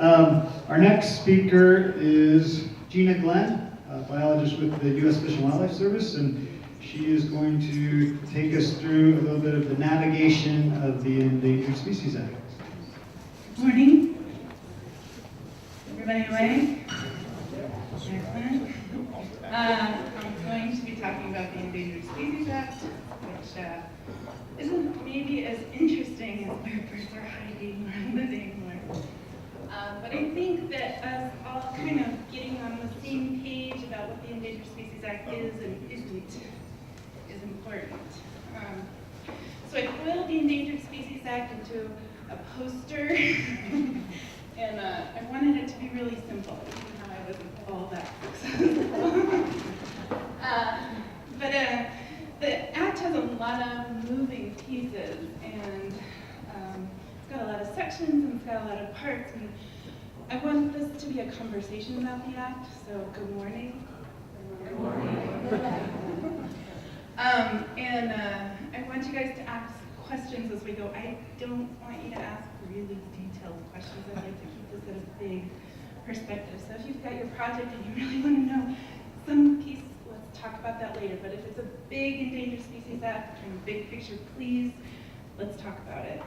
Our next speaker is Gina Glenne, a biologist with the U.S. Fish and Wildlife Service, and she is going to take us through a little bit of the navigation of the Endangered Species Act. Good morning. Everybody awake? Excellent. I'm going to be talking about the Endangered Species Act, which isn't maybe as interesting as where birds are hiding or living. But I think that us all kind of getting on the same page about what the Endangered Species Act is and isn't is important. So I boiled the Endangered Species Act into a poster, and I wanted it to be really simple, even though I wasn't all that successful. But the Act has a lot of moving pieces, and it's got a lot of sections, and it's got a lot of parts, and I want this to be a conversation about the Act, so good morning. Good morning. And I want you guys to ask questions as we go. I don't want you to ask really detailed questions. I'd like to keep this at a big perspective. So if you've got your project and you really want to know some piece, let's talk about that later. But if it's a big Endangered Species Act, kind of big picture, please, let's talk about it.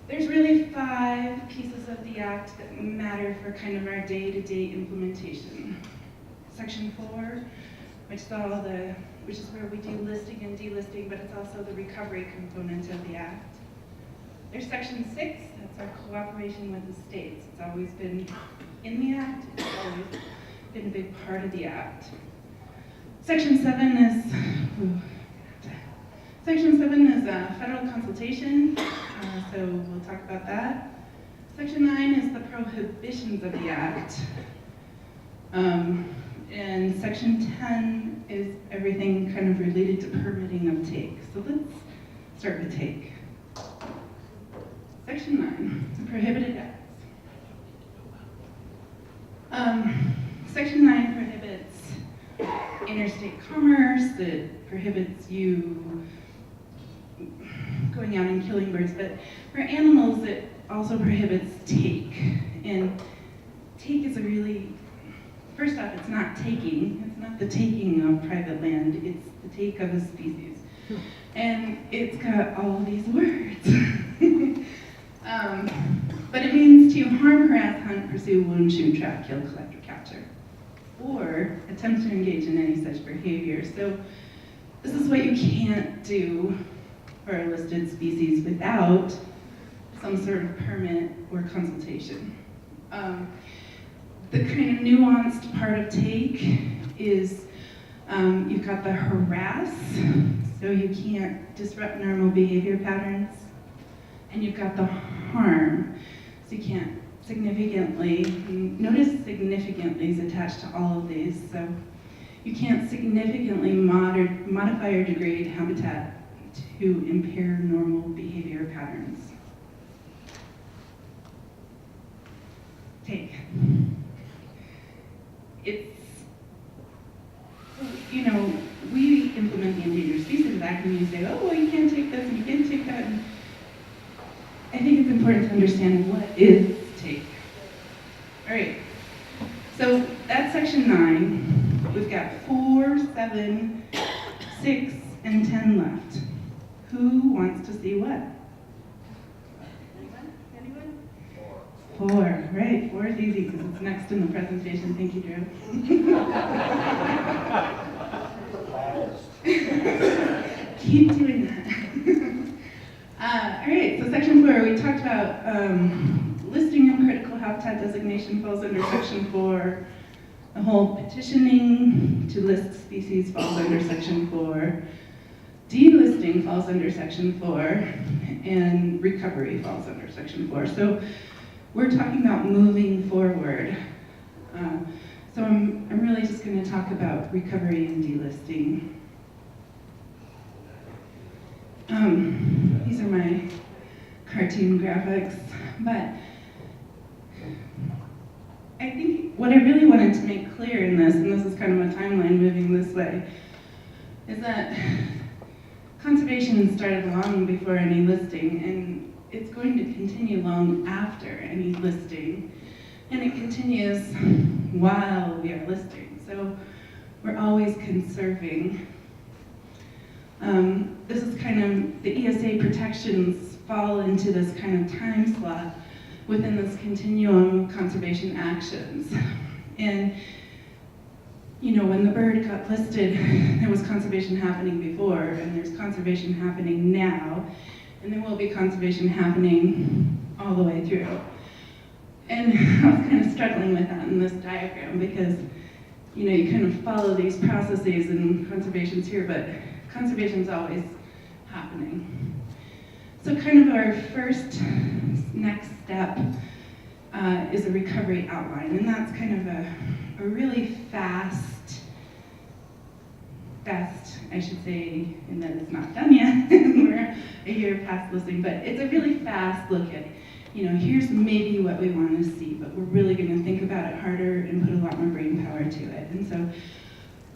There's really 5 pieces of the Act that matter for kind of our day-to-day implementation. Section 4, which is where we do listing and delisting, but it's also the recovery component of the Act. There's Section 6, that's our cooperation with the states. It's always been in the Act, it's always been a big part of the Act. Section 7 is federal consultation, so we'll talk about that. Section 9 is the prohibitions of the Act. And Section 10 is everything kind of related to permitting of take. So let's start with take. Section 9, the prohibited acts. Section 9 prohibits interstate commerce, it prohibits you going out and killing birds, but for animals it also prohibits take. And take is a really, first off, it's not taking. It's not the taking of private land. It's the take of a species. And it's got all these words. But it means to harm, harass, hunt, pursue, wound, shoot, trap, kill, collect, or capture, or attempt to engage in any such behavior. So this is what you can't do for a listed species without some sort of permit or consultation. The kind of nuanced part of take is you've got the harass, so you can't disrupt normal behavior patterns, and you've got the harm, so you can't significantly, notice significantly is attached to all of these, so you can't significantly modify or degrade habitat to impair normal behavior patterns. Take. It's, we implement the Endangered Species Act and you say, oh, well, you can't take this and you can't take that. And I think it's important to understand what is take. All right, so that's Section 9. We've got 4, 7, 6, and 10 left. Who wants to see what? Anyone? 4, right, 4 is easy because it's next in the presentation. Thank you, Drew. Keep doing that. All right, so Section 4, we talked about listing and critical habitat designation falls under Section 4. The whole petitioning to list species falls under Section 4. Delisting falls under Section 4, and recovery falls under Section 4. So we're talking about moving forward. So I'm really just going to talk about recovery and delisting. These are my cartoon graphics, but I think what I really wanted to make clear in this, and this is kind of a timeline moving this way, is that conservation started long before any listing, and it's going to continue long after any listing, and it continues while we are listing. So we're always conserving. This is kind of, the ESA protections fall into this kind of time slot within this continuum of conservation actions. And you know, when the bird got listed, there was conservation happening before, and there's conservation happening now, and there will be conservation happening all the way through. And I was kind of struggling with that in this diagram because, you know, you kind of follow these processes and conservation's here, but conservation's always happening. So kind of our first next step is a recovery outline, and that's kind of a really fast, I should say, and that it's not done yet, we're a year past listing, but it's a really fast look at, you know, here's maybe what we want to see, but we're really going to think about it harder and put a lot more brain power to it. And so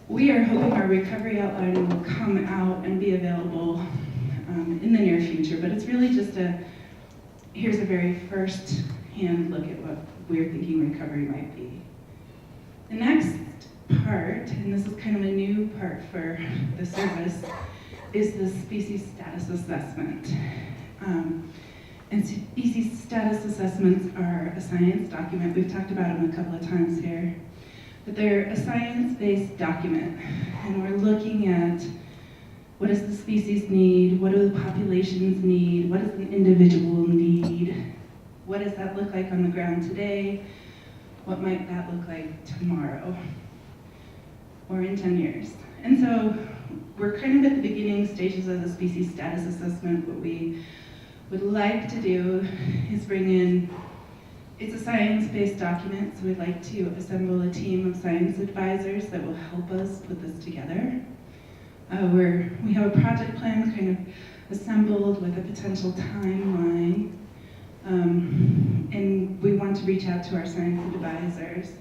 we are hoping our recovery outline will come out and be available in the near future, but it's really just here's a very first hand look at what we're thinking recovery might be. The next part, and this is kind of a new part for the service, is the species status assessment. And species status assessments are a science document. We've talked about them a couple of times here. But they're a science-based document, and we're looking at what does the species need, what do the populations need, what does an individual need, what does that look like on the ground today, what might that look like tomorrow, or in 10 years. And so we're kind of at the beginning stages of the species status assessment. What we would like to do is bring in, it's a science-based document, so we'd like to assemble a team of science advisors that will help us put this together. We have a project plan kind of assembled with a potential timeline, and we want to reach out to our science advisors.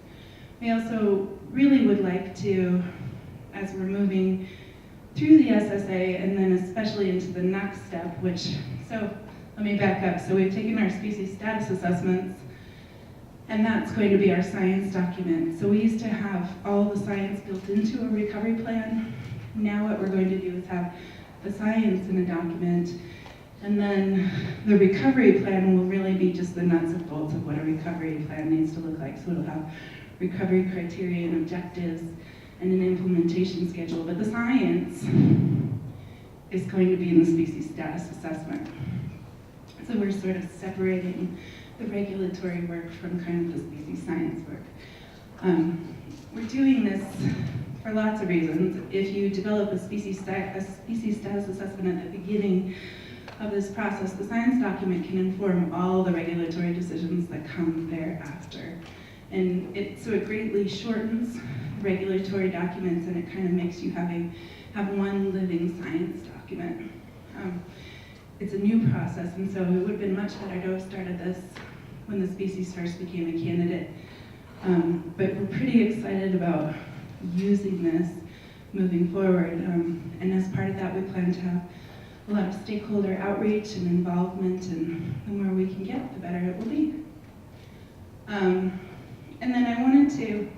We also really would like to, as we're moving through the SSA and then especially into the next step, so let me back up. So we've taken our species status assessments, and that's going to be our science document. So we used to have all the science built into a recovery plan. Now what we're going to do is have the science in a document, and then the recovery plan will really be just the nuts and bolts of what a recovery plan needs to look like. So it'll have recovery criteria and objectives and an implementation schedule, but the science is going to be in the species status assessment. So we're sort of separating the regulatory work from kind of the species science work. We're doing this for lots of reasons. If you develop a species status assessment at the beginning of this process, the science document can inform all the regulatory decisions that come thereafter. And so it greatly shortens regulatory documents, and it kind of makes you have one living science document. It's a new process, and so it would have been much better to have started this when the species first became a candidate. But we're pretty excited about using this moving forward. And as part of that, we plan to have a lot of stakeholder outreach and involvement, and the more we can get, the better it will be. And then I wanted to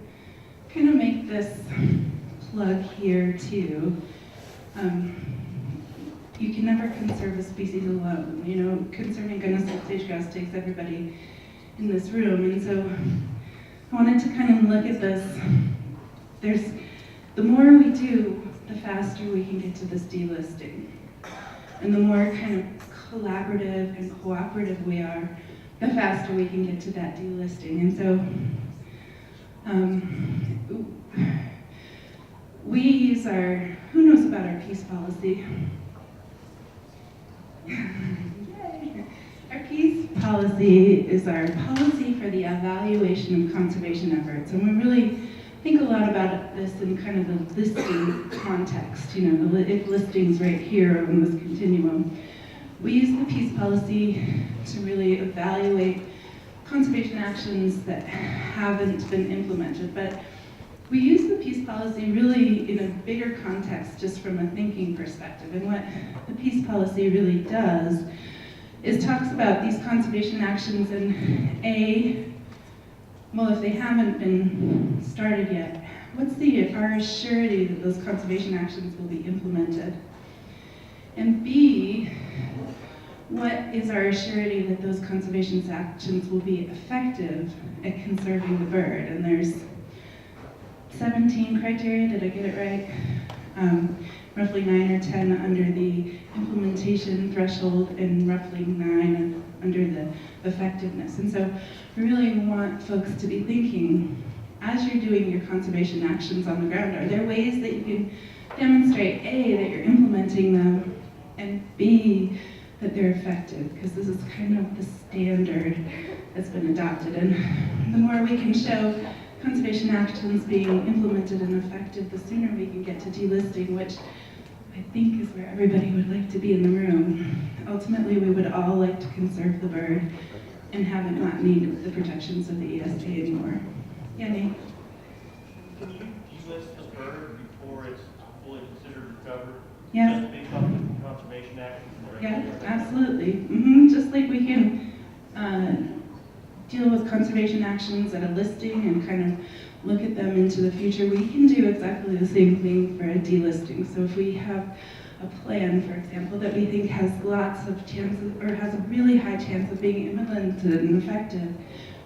kind of make this plug here too. You can never conserve a species alone. You know, conserving Gunnison sage-grouse takes everybody in this room, and so I wanted to kind of look at this. The more we do, the faster we can get to this delisting. And the more kind of collaborative and cooperative we are, the faster we can get to that delisting. And so we use who knows about our peace policy? Yay. Our peace policy is our policy for the evaluation of conservation efforts. And we really think a lot about this in kind of the listing context. You know, if listings right here on this continuum. We use the peace policy to really evaluate conservation actions that haven't been implemented. But we use the peace policy really in a bigger context, just from a thinking perspective. And what the peace policy really does is talks about these conservation actions and well, if they haven't been started yet, what's our surety that those conservation actions will be implemented? And B, what is our surety that those conservation actions will be effective at conserving the bird? And there's 17 criteria, did I get it right? Roughly 9 or 10 under the implementation threshold and roughly 9 under the effectiveness. And so we really want folks to be thinking, as you're doing your conservation actions on the ground, are there ways that you can demonstrate, A, that you're implementing them, and B, that they're effective? Because this is kind of the standard that's been adopted. And the more we can show conservation actions being implemented and effective, the sooner we can get to delisting, which I think is where everybody would like to be in the room. Ultimately, we would all like to conserve the bird and have it not need the protections of the ESA anymore. Yeah, Nate? Can you delist the bird before it's fully considered recovered? Yeah. Just based on the conservation actions? Yeah, absolutely. Just like we can deal with conservation actions at a listing and kind of look at them into the future, we can do exactly the same thing for a delisting. So if we have a plan, for example, that we think has lots of chances, or has a really high chance of being implemented and effective,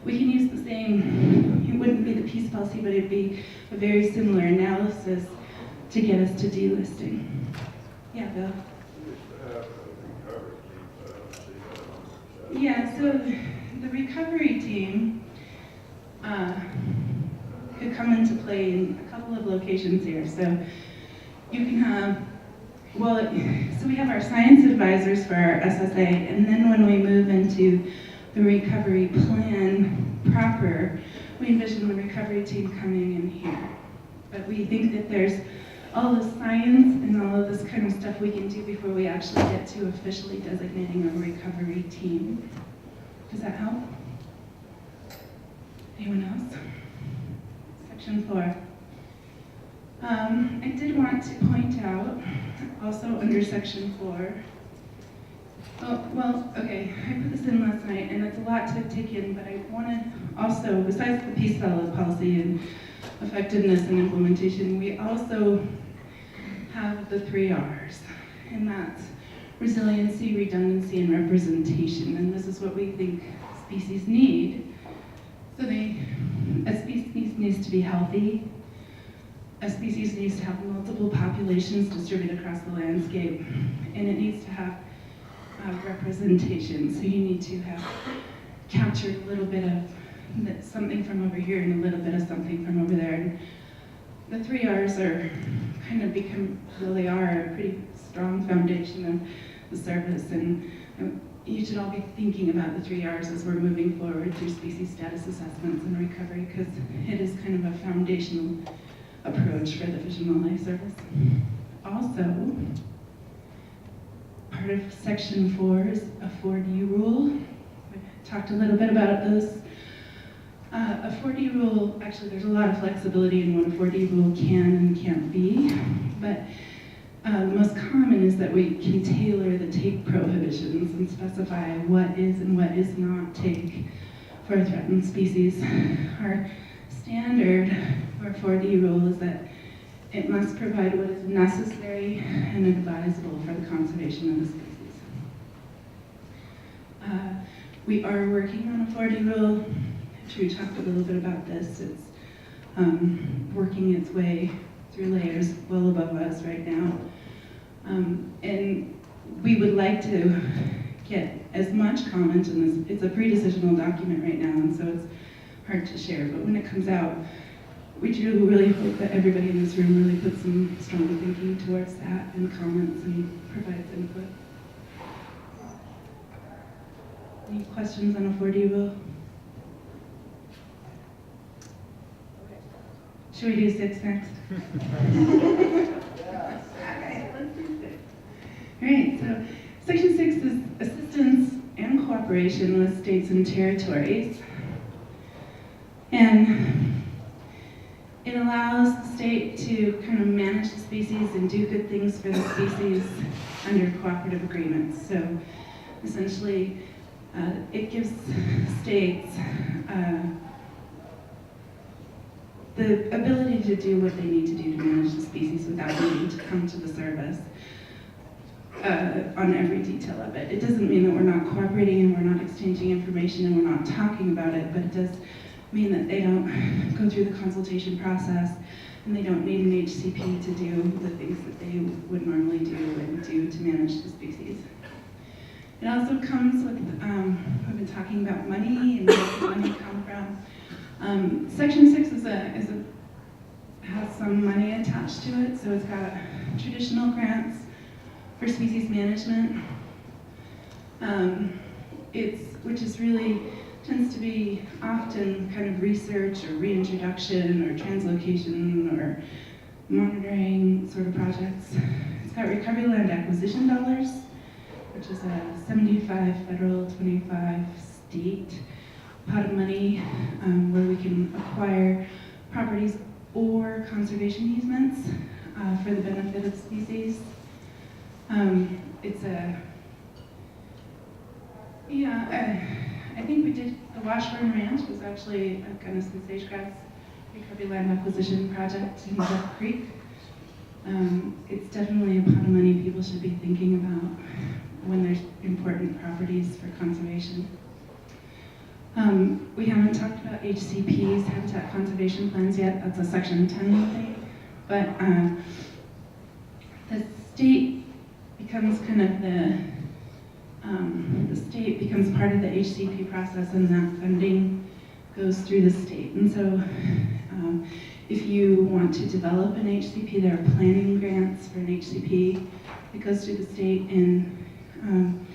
we can use the same, it wouldn't be the peace policy, but it'd be a very similar analysis to get us to delisting. Yeah, Bill? Yeah, so the recovery team could come into play in a couple of locations here. So you can have, so we have our science advisors for our SSA, and then when we move into the recovery plan proper, we envision the recovery team coming in here. But we think that there's all the science and all of this kind of stuff we can do before we actually get to officially designating a recovery team. Does that help? Anyone else? Section 4. I did want to point out, also under section 4, okay, I put this in last night, and it's a lot to take in, but I wanted also, besides the peace policy and effectiveness and implementation, we also have the 3 R's, and that's resiliency, redundancy, and representation, and this is what we think species need. So a species needs to be healthy, a species needs to have multiple populations distributed across the landscape, and it needs to have representation. So you need to have captured a little bit of something from over here and a little bit of something from over there. And the 3 R's are kind of they are a pretty strong foundation of the service, and you should all be thinking about the 3 R's as we're moving forward through species status assessments and recovery, because it is kind of a foundational approach for the Fish and Wildlife Service. Also, part of section 4 is a 4D rule. We talked a little bit about this. A 4D rule, actually there's a lot of flexibility in what a 4D rule can and can't be, but the most common is that we can tailor the take prohibitions and specify what is and what is not take for a threatened species. Our standard for 4D rule is that it must provide what is necessary and advisable for the conservation of the species. We are working on a 4D rule. We talked a little bit about this. It's working its way through layers well above us right now. And we would like to get as much comment in this. It's a pre-decisional document right now, and so it's hard to share. But when it comes out, we do really hope that everybody in this room really puts some strong thinking towards that and comments and provides input. Any questions on a 4D rule? Should we do 6 next? Okay, let's do 6. All right, so section 6 is assistance and cooperation with states and territories. And it allows the state to kind of manage the species and do good things for the species under cooperative agreements. So essentially, it gives states the ability to do what they need to do to manage the species without needing to come to the service on every detail of it. It doesn't mean that we're not cooperating and we're not exchanging information and we're not talking about it, but it does mean that they don't go through the consultation process and they don't need an HCP to do the things that they would normally do and do to manage the species. It also comes with, we've been talking about money and where does money come from. Section 6 has some money attached to it, so it's got traditional grants for species management, which is really, tends to be often kind of research or reintroduction or translocation or monitoring sort of projects. It's got recovery land acquisition dollars, which is a 75 federal, 25 state pot of money where we can acquire properties or conservation easements for the benefit of species. I think we did, the Washburn Ranch was actually a Gunnison Sage-Grouse recovery land acquisition project in Duck Creek. It's definitely a pot of money people should be thinking about when there's important properties for conservation. We haven't talked about HCPs, habitat conservation plans yet. That's a section 10 thing. But the state becomes kind of the state becomes part of the HCP process, and that funding goes through the state. And so if you want to develop an HCP, there are planning grants for an HCP. It goes through the state, and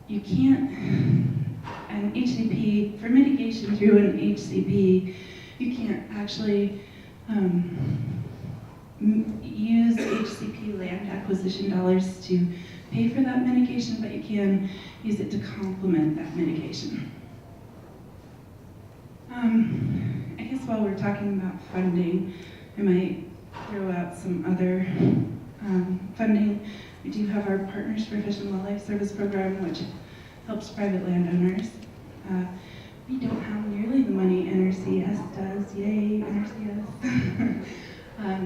you can't, an HCP, for mitigation through an HCP, you can't actually use HCP land acquisition dollars to pay for that mitigation, but you can use it to complement that mitigation. I guess while we're talking about funding, I might throw out some other funding. We do have our Partners for Fish and Wildlife Service program, which helps private landowners. We don't have nearly the money NRCS does, yay, NRCS,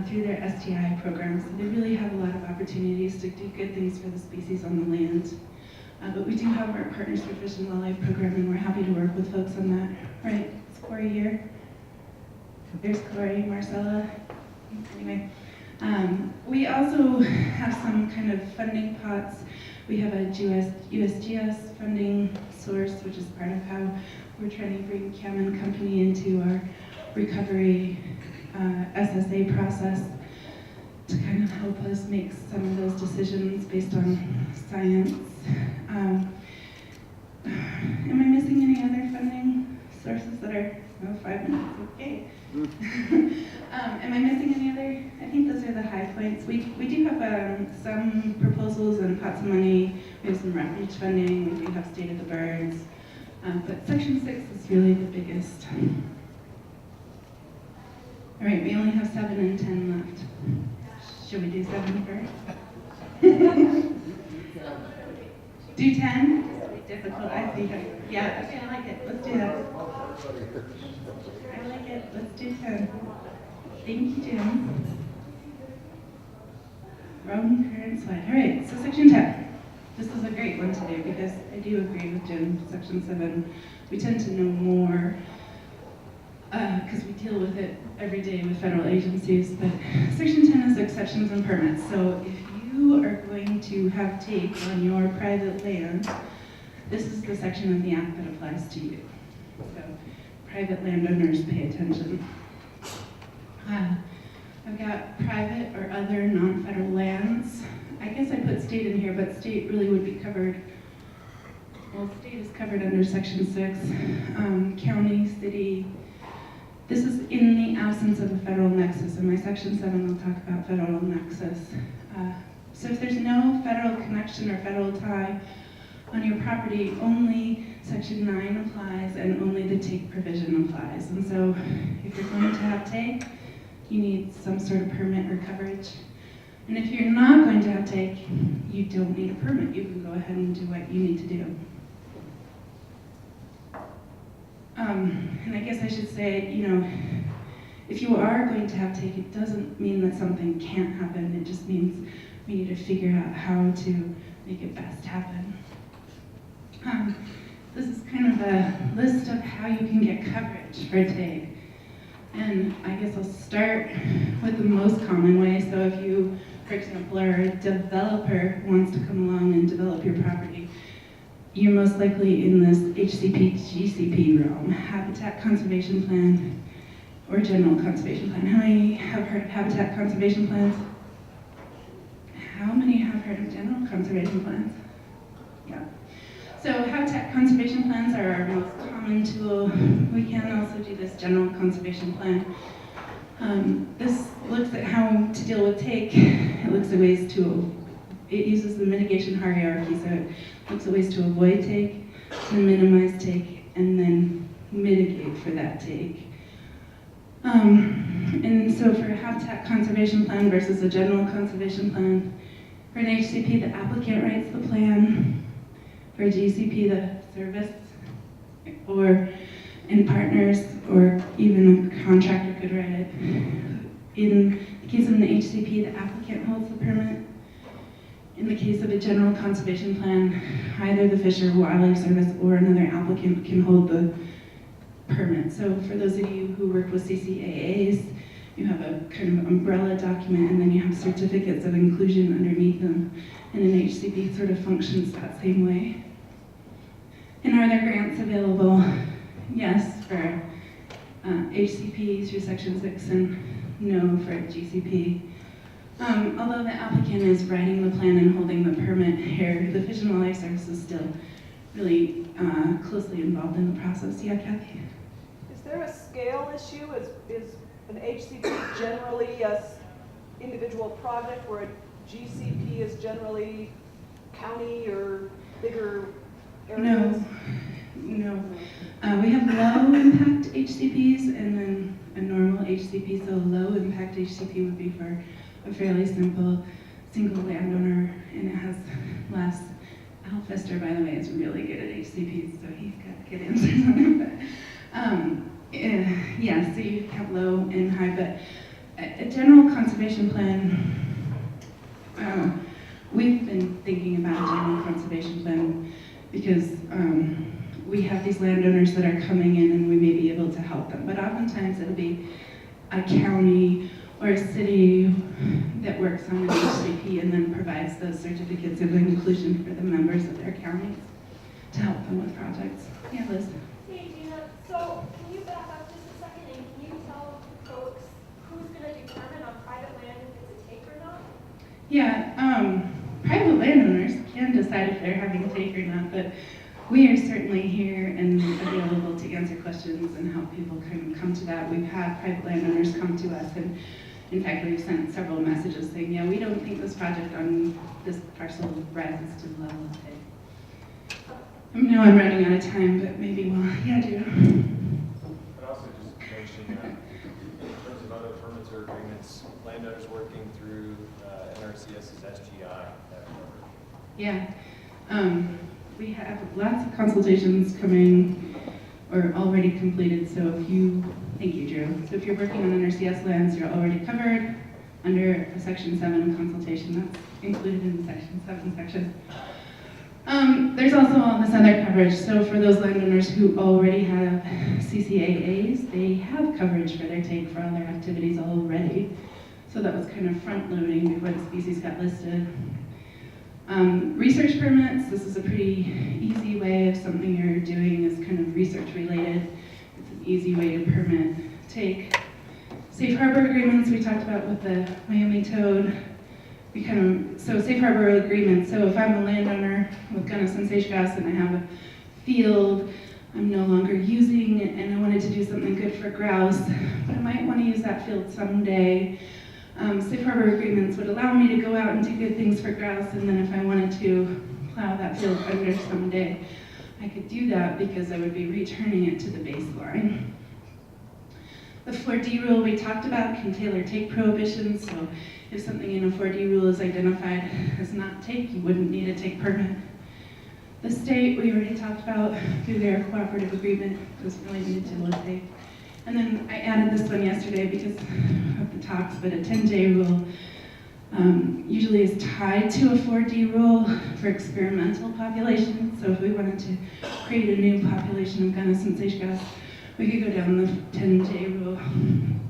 through their STI program. So they really have a lot of opportunities to do good things for the species on the land. But we do have our Partners for Fish and Wildlife program, and we're happy to work with folks on that. Right, is Corey here? There's Corey, Marcella. Anyway, we also have some kind of funding pots. We have a USGS funding source, which is part of how we're trying to bring Cam and Company into our recovery SSA process to kind of help us make some of those decisions based on science. Am I missing any other funding sources that are, 5 minutes, okay. Am I missing any other? I think those are the high points. We do have some proposals and pots of money. We have some refuge funding. We do have State of the Birds. But Section 6 is really the biggest. All right, we only have 7 and 10 left. Should we do 7 first? Do 10? Difficult, I think. Yeah, okay, I like it. Let's do that. I like it. Let's do 10. Thank you, Jim. Wrong current slide. All right, so Section 10. This is a great one to do because I do agree with Jim. Section 7, we tend to know more because we deal with it every day with federal agencies. But Section 10 is exceptions and permits. So if you are going to have take on your private land, this is the section of the act that applies to you. So private landowners, pay attention. I've got private or other non-federal lands. I guess I put state in here, but state really would be covered. Well, state is covered under Section 6. County, city. This is in the absence of a federal nexus. In my Section 7, I'll talk about federal nexus. So if there's no federal connection or federal tie on your property, only Section 9 applies and only the take provision applies. And so if you're going to have take, you need some sort of permit or coverage. And if you're not going to have take, you don't need a permit. You can go ahead and do what you need to do. And I guess I should say, you know, if you are going to have take, it doesn't mean that something can't happen. It just means we need to figure out how to make it best happen. This is kind of a list of how you can get coverage for take. And I guess I'll start with the most common way. So if you, for example, are a developer who wants to come along and develop your property, you're most likely in this HCP, GCP realm, Habitat Conservation Plan, or General Conservation Plan. How many have heard of Habitat Conservation Plans? How many have heard of General Conservation Plans? Yeah. So Habitat Conservation Plans are our most common tool. We can also do this General Conservation Plan. This looks at how to deal with take. It looks at ways to, it uses the mitigation hierarchy, so it looks at ways to avoid take, to minimize take, and then mitigate for that take. And so for a Habitat Conservation Plan versus a General Conservation Plan, for an HCP, the applicant writes the plan. For a GCP, the service, or in partners, or even a contractor could write it. In the case of an HCP, the applicant holds the permit. In the case of a General Conservation Plan, either the Fish or Wildlife Service or another applicant can hold the permit. So for those of you who work with CCAAs, you have a kind of umbrella document, and then you have certificates of inclusion underneath them. And an HCP sort of functions that same way. And are there grants available? Yes, for HCP through Section 6, and no for GCP. Although the applicant is writing the plan and holding the permit here, the Fish and Wildlife Service is still really closely involved in the process. Yeah, Kathy? Is there a scale issue? Is an HCP generally an individual project where a GCP is generally county or bigger areas? No. We have low impact HCPs and then a normal HCP. So low impact HCP would be for a fairly simple single landowner, and it has less. Al Fester, by the way, is really good at HCPs, so he's got good answers on it. But yeah, so you have low and high, but a General Conservation Plan, we've been thinking about a General Conservation Plan because we have these landowners that are coming in and we may be able to help them. But oftentimes it'll be a county or a city that works on an HCP and then provides those certificates of inclusion for the members of their counties to help them with projects. Yeah, Liz? Hey, Gina. So can you back up just a second and can you tell folks who's going to determine on private land if it's a take or not? Yeah, private landowners can decide if they're having a take or not, but we are certainly here and available to answer questions and help people come to that. We've had private landowners come to us, and in fact, we've sent several messages saying, yeah, we don't think this project on this parcel rises to the level of take. I know I'm running out of time, but maybe we'll, yeah, do. I'd also just mention, in terms of other permits or agreements, landowners working through NRCS's SGI. Yeah. We have lots of consultations coming or already completed, so if you, thank you, Drew. So if you're working on NRCS lands, you're already covered under a Section 7 consultation. That's included in the Section 7 section. There's also all this other coverage. So for those landowners who already have CCAAs, they have coverage for their take for all their activities already. So that was kind of front loading before the species got listed. Research permits, this is a pretty easy way if something you're doing is kind of research related. It's an easy way to permit take. Safe harbor agreements we talked about with the Miami toad. So safe harbor agreements, so if I'm a landowner with Gunnison Sage-Grouse and I have a field I'm no longer using and I wanted to do something good for grouse, but I might want to use that field someday. Safe harbor agreements would allow me to go out and do good things for grouse, and then if I wanted to plow that field under someday, I could do that because I would be returning it to the baseline. The 4D rule we talked about can tailor take prohibitions, so if something in a 4D rule is identified as not take, you wouldn't need a take permit. The state, we already talked about through their cooperative agreement, doesn't really need to look take. And then I added this one yesterday because of the talks, but a 10-day rule usually is tied to a 4D rule for experimental populations. So if we wanted to create a new population of Gunnison Sage-Grouse, we could go down the 10-day rule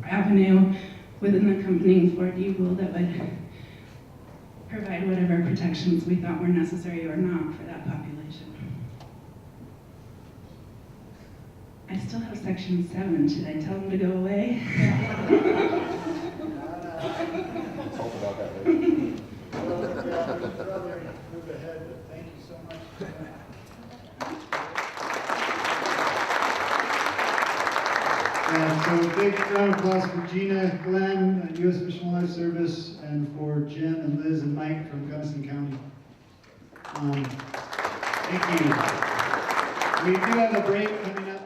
avenue within the accompanying 4D rule that would provide whatever protections we thought were necessary or not for that population. I still have section 7. Should I tell them to go away? Talk about that later. Move ahead, but thank you so much. So big round of applause for Gina, Glenne, U.S. Fish and Wildlife Service, and for Jim and Liz and Mike from Gunnison County. Thank you. We do have a break coming up.